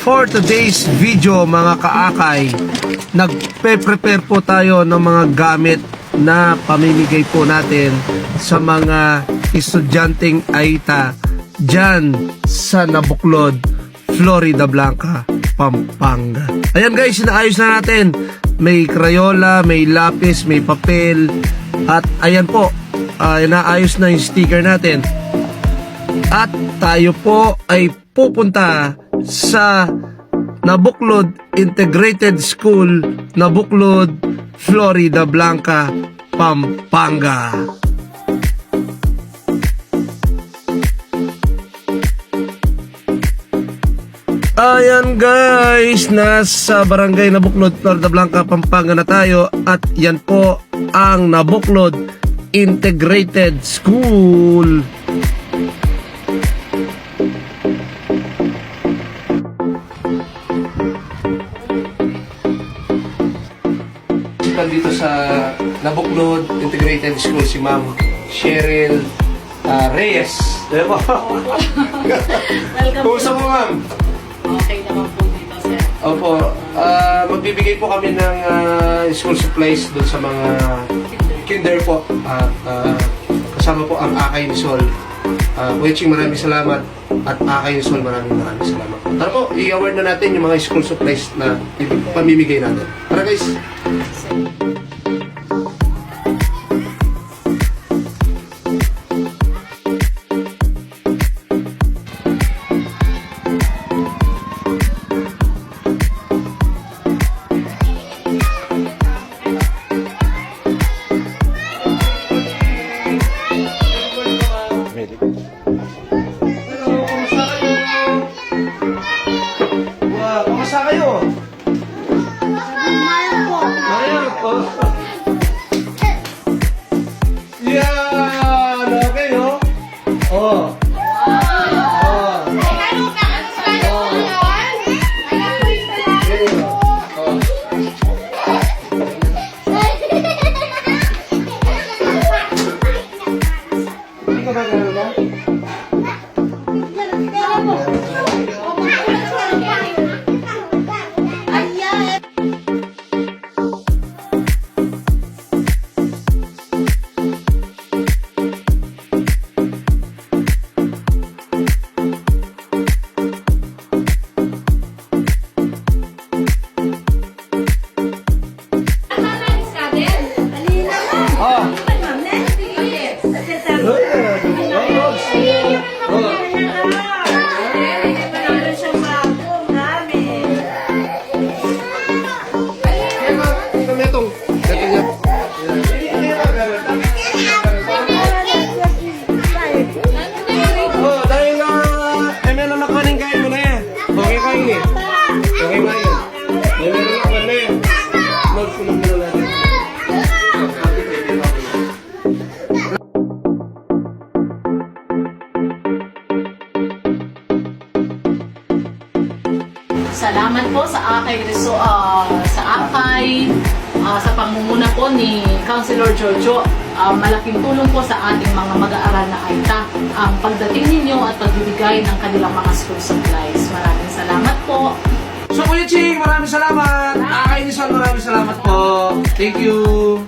For today's video mga kaakay, nagpe-prepare po tayo ng mga gamit na pamimigay po natin sa mga estudyanteng Aeta dyan sa Nabuclod, Floridablanca, Pampanga. Ayan guys, inaayos na natin. May crayola, may lapis, may papel, at ayan po, inaayos na yung sticker natin. At tayo po ay pupunta sa Nabuclod Integrated School, Nabuclod, Floridablanca, Pampanga. Ayan guys, nasa barangay Nabuclod, Floridablanca, Pampanga na tayo. At yan po ang Nabuclod Integrated School. Dito sa Nabuclod Integrated School si Ma'am Cheryl Reyes. Welcome. Kumusta po, Ma'am? Okay naman po dito, sir. Opo, magbibigay po kami ng school supplies doon sa mga kinder po. At kasama po ang Akay ni Sol. Kuya Ching, maraming salamat. At Akay ni Sol, maraming salamat. Tara po, i-award na natin yung mga school supplies na pamimigay natin. Tara guys! Kamusta kayo? Mayroon po. Yan! Okay, oh. Oh. Salamat po sa Akay, sa pangunguna po ni Councilor Jojo. Malaking tulong po sa ating mga mag-aaral na Aeta ang pagdating ninyo at pagbibigay ng kanilang mga school supplies. Maraming salamat po. So Kuya Ching, maraming salamat. Akay ni Sol, maraming salamat po. Thank you.